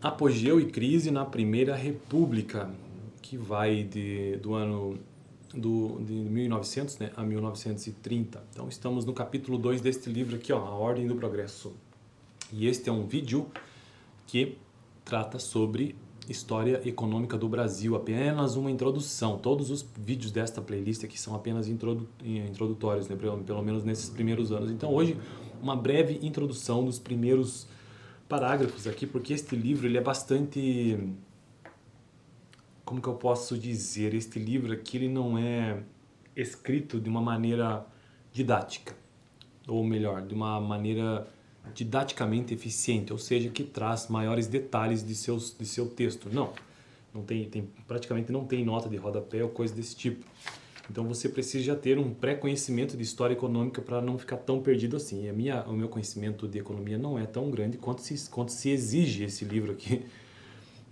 Apogeu e crise na Primeira República, que vai de 1900, né, a 1930. Então estamos no capítulo 2 deste livro aqui, ó, A Ordem do Progresso. E este é um vídeo que trata sobre história econômica do Brasil, apenas uma introdução. Todos os vídeos desta playlist aqui são apenas introdutórios, né, pelo menos nesses primeiros anos. Então hoje uma breve introdução dos primeiros parágrafos aqui, porque este livro ele é bastante, como que eu posso dizer, este livro aqui ele não é escrito de uma maneira didática, ou melhor, de uma maneira didaticamente eficiente, ou seja, que traz maiores detalhes de seu texto. Não tem, praticamente não tem nota de rodapé ou coisa desse tipo. Então você precisa já ter um pré-conhecimento de história econômica para não ficar tão perdido assim. E o meu conhecimento de economia não é tão grande quanto se exige esse livro aqui.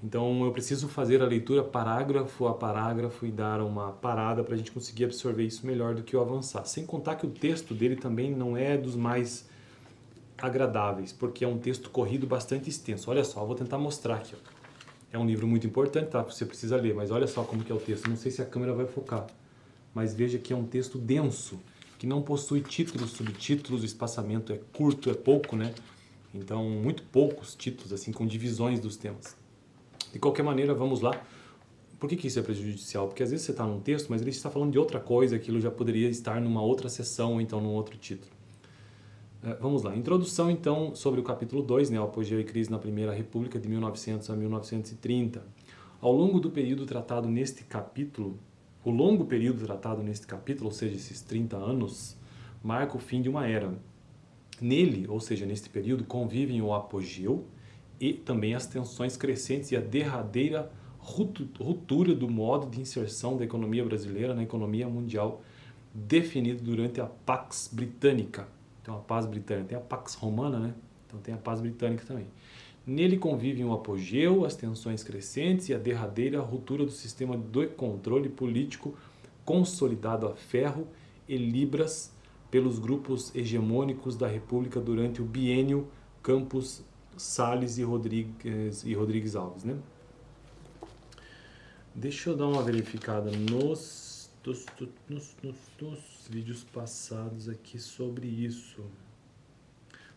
Então eu preciso fazer a leitura parágrafo a parágrafo e dar uma parada para a gente conseguir absorver isso melhor do que o avançar. Sem contar que o texto dele também não é dos mais agradáveis, porque é um texto corrido bastante extenso. Olha só, eu vou tentar mostrar aqui. Ó. É um livro muito importante, tá? Você precisa ler, mas olha só como que é o texto. Não sei se a câmera vai focar. Mas veja que é um texto denso, que não possui títulos, subtítulos, o espaçamento é curto, é pouco, né? Então, muito poucos títulos, assim, com divisões dos temas. De qualquer maneira, vamos lá. Por que isso é prejudicial? Porque às vezes você está num texto, mas ele está falando de outra coisa, aquilo já poderia estar numa outra seção, ou então num outro título. Vamos lá. Introdução, então, sobre o capítulo 2, né? O Apogeu e Crise na Primeira República, de 1900 a 1930. Ao longo do período tratado neste capítulo, o longo período tratado neste capítulo, ou seja, esses 30 anos, marca o fim de uma era. Nele, ou seja, neste período, convivem o apogeu e também as tensões crescentes e a derradeira ruptura do modo de inserção da economia brasileira na economia mundial, definido durante a Pax Britânica. Então, a Paz Britânica. Tem a Pax Romana, né? Então, tem a Paz Britânica também. Nele convivem o apogeu, as tensões crescentes e a derradeira ruptura do sistema de controle político consolidado a ferro e libras pelos grupos hegemônicos da República durante o biênio Campos Salles e Rodrigues Alves, né? Deixa eu dar uma verificada nos vídeos passados aqui sobre isso.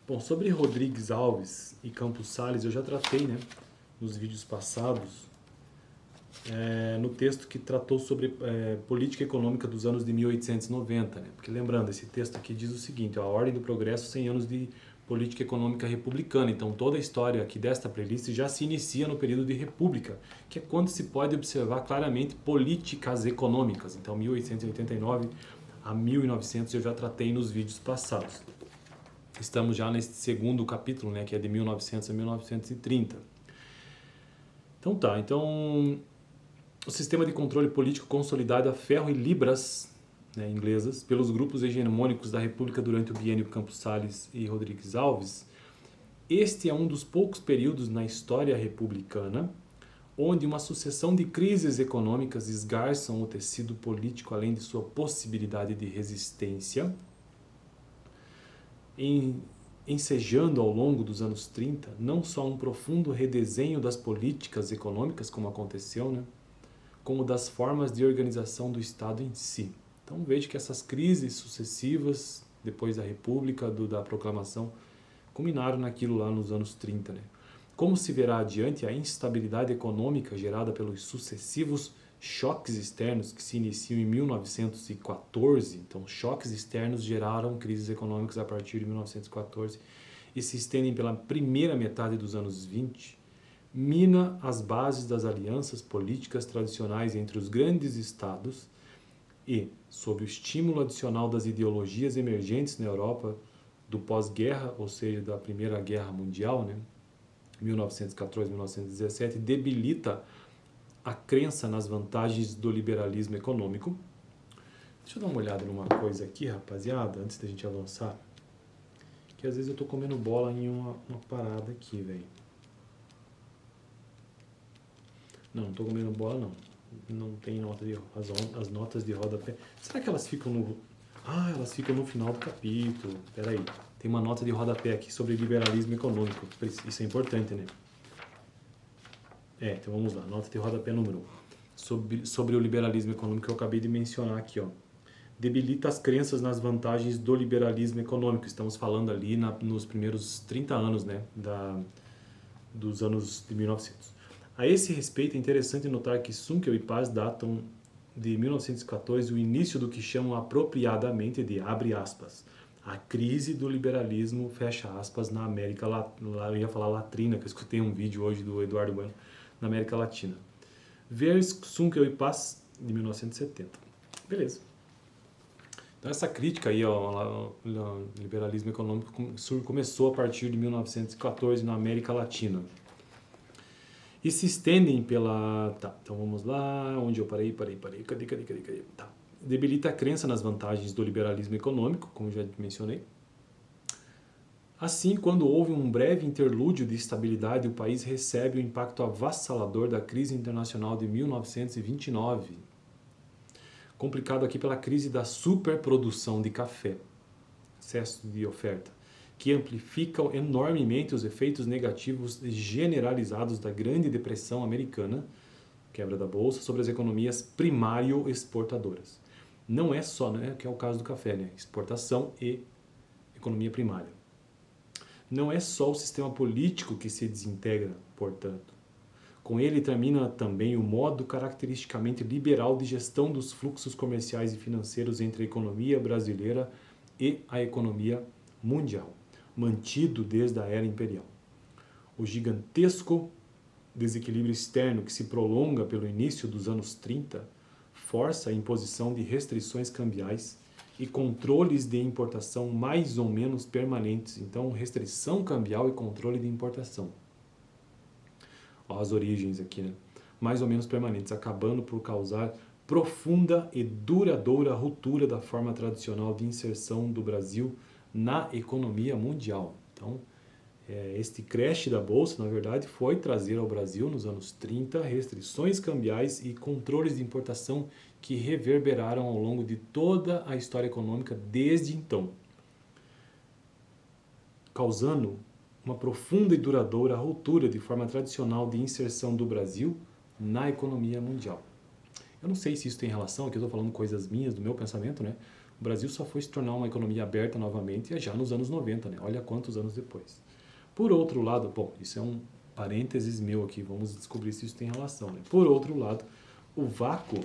Bom, sobre Rodrigues Alves e Campos Salles eu já tratei, né, nos vídeos passados, no texto que tratou sobre política econômica dos anos de 1890, né? Porque lembrando, esse texto aqui diz o seguinte, ó, a Ordem do Progresso, 100 anos de política econômica republicana. Então toda a história aqui desta playlist já se inicia no período de república, que é quando se pode observar claramente políticas econômicas. Então 1889 a 1900 eu já tratei nos vídeos passados. Estamos já nesse segundo capítulo, né, que é de 1900 a 1930. Então tá, o sistema de controle político consolidado a ferro e libras, né, inglesas, pelos grupos hegemônicos da República durante o biênio Campos Salles e Rodrigues Alves, este é um dos poucos períodos na história republicana onde uma sucessão de crises econômicas esgarçam o tecido político além de sua possibilidade de resistência, ensejando ao longo dos anos 30 não só um profundo redesenho das políticas econômicas, como aconteceu, né, como das formas de organização do Estado em si. Então veja que essas crises sucessivas, depois da República, da Proclamação, culminaram naquilo lá nos anos 30. Né? Como se verá adiante, a instabilidade econômica gerada pelos sucessivos choques externos que se iniciam em 1914, então choques externos geraram crises econômicas a partir de 1914 e se estendem pela primeira metade dos anos 20, mina as bases das alianças políticas tradicionais entre os grandes estados e, sob o estímulo adicional das ideologias emergentes na Europa do pós-guerra, ou seja, da Primeira Guerra Mundial, né, 1914-1917, debilita a crença nas vantagens do liberalismo econômico. Deixa eu dar uma olhada numa coisa aqui, rapaziada, antes da gente avançar. Que às vezes eu tô comendo bola em uma parada aqui, velho. Não tô comendo bola, não. Não tem nota de... As notas de rodapé... Será que elas ficam no... Ah, elas ficam no final do capítulo. Pera aí. Tem uma nota de rodapé aqui sobre liberalismo econômico. Isso é importante, né? Então vamos lá, nota de rodapé número 1. Sobre o liberalismo econômico que eu acabei de mencionar aqui, ó. Debilita as crenças nas vantagens do liberalismo econômico. Estamos falando ali nos primeiros 30 anos, né, dos anos de 1900. A esse respeito, é interessante notar que Sunkel e Paz datam de 1914 o início do que chamam apropriadamente de, abre aspas, a crise do liberalismo, fecha aspas, na América Latina. Eu ia falar latrina, que eu escutei um vídeo hoje do Eduardo Bueno, na América Latina. Ver Sunkel e Paz, de 1970. Beleza. Então essa crítica aí ao liberalismo econômico começou a partir de 1914 na América Latina. E se estendem pela... Tá, então vamos lá, onde eu parei? Cadê? Tá. Debilita a crença nas vantagens do liberalismo econômico, como já mencionei. Assim, quando houve um breve interlúdio de estabilidade, o país recebe o impacto avassalador da crise internacional de 1929, complicado aqui pela crise da superprodução de café, excesso de oferta, que amplificam enormemente os efeitos negativos generalizados da Grande Depressão Americana, quebra da bolsa, sobre as economias primário exportadoras. Não é só, né, que é o caso do café, né, exportação e economia primária. Não é só o sistema político que se desintegra, portanto. Com ele termina também o modo caracteristicamente liberal de gestão dos fluxos comerciais e financeiros entre a economia brasileira e a economia mundial, mantido desde a era imperial. O gigantesco desequilíbrio externo que se prolonga pelo início dos anos 30 força a imposição de restrições cambiais e controles de importação mais ou menos permanentes. Então, restrição cambial e controle de importação. Ó, as origens aqui, né? Mais ou menos permanentes, acabando por causar profunda e duradoura ruptura da forma tradicional de inserção do Brasil na economia mundial. Então, este crash da Bolsa, na verdade, foi trazer ao Brasil, nos anos 30, restrições cambiais e controles de importação que reverberaram ao longo de toda a história econômica desde então, causando uma profunda e duradoura ruptura de forma tradicional de inserção do Brasil na economia mundial. Eu não sei se isso tem relação, aqui eu estou falando coisas minhas, do meu pensamento, né? O Brasil só foi se tornar uma economia aberta novamente já nos anos 90, né? Olha quantos anos depois. Por outro lado, bom, isso é um parênteses meu aqui, vamos descobrir se isso tem relação, né? Por outro lado, o vácuo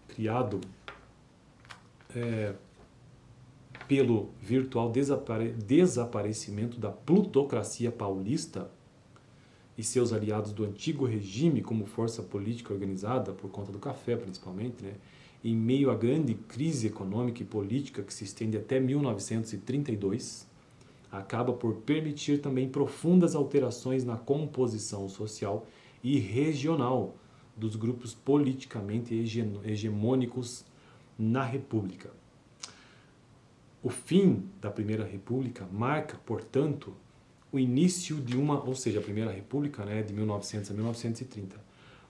criado pelo virtual desaparecimento da plutocracia paulista e seus aliados do antigo regime como força política organizada, por conta do café principalmente, né? Em meio à grande crise econômica e política que se estende até 1932, acaba por permitir também profundas alterações na composição social e regional dos grupos politicamente hegemônicos na República. O fim da Primeira República marca, portanto, o início de uma, ou seja, a Primeira República, né, de 1900 a 1930,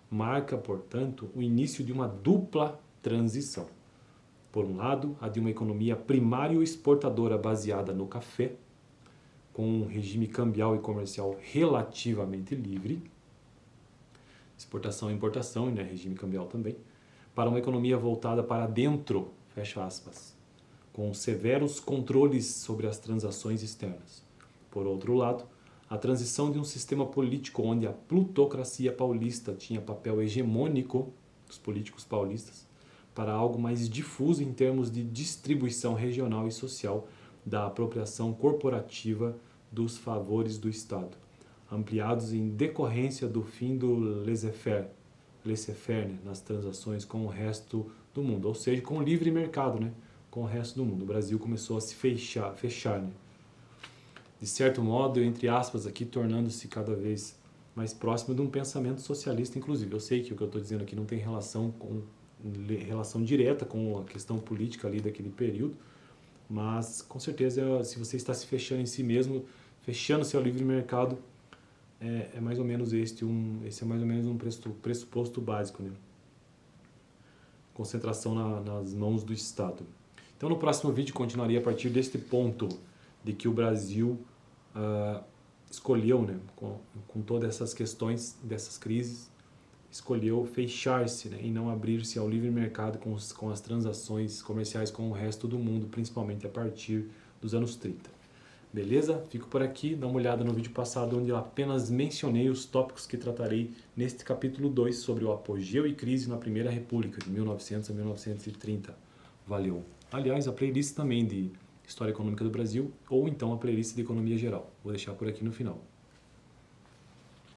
marca, portanto, o início de uma dupla transição. Por um lado, a de uma economia primário exportadora baseada no café, com um regime cambial e comercial relativamente livre, exportação e importação, né, regime cambial também, para uma economia voltada para dentro, fecha aspas, com severos controles sobre as transações externas. Por outro lado, a transição de um sistema político onde a plutocracia paulista tinha papel hegemônico dos políticos paulistas para algo mais difuso em termos de distribuição regional e social da apropriação corporativa dos favores do Estado, ampliados em decorrência do fim do laissez-faire, né, nas transações com o resto do mundo, ou seja, com o livre mercado, né, com o resto do mundo. O Brasil começou a se fechar, né? De certo modo, entre aspas, aqui tornando-se cada vez mais próximo de um pensamento socialista, inclusive. Eu sei que o que eu estou dizendo aqui não tem relação direta com a questão política ali daquele período, mas com certeza, se você está se fechando em si mesmo, fechando seu livre mercado, é mais ou menos esse é mais ou menos um pressuposto básico, né? Concentração nas mãos do Estado. Então, no próximo vídeo, continuaria a partir deste ponto de que o Brasil escolheu, né, com todas essas questões, dessas crises, escolheu fechar-se, né, e não abrir-se ao livre mercado com as transações comerciais com o resto do mundo, principalmente a partir dos anos 30. Beleza? Fico por aqui, dá uma olhada no vídeo passado onde eu apenas mencionei os tópicos que tratarei neste capítulo 2 sobre o apogeu e crise na Primeira República, de 1900 a 1930. Valeu! Aliás, a playlist também de História Econômica do Brasil ou então a playlist de Economia Geral. Vou deixar por aqui no final.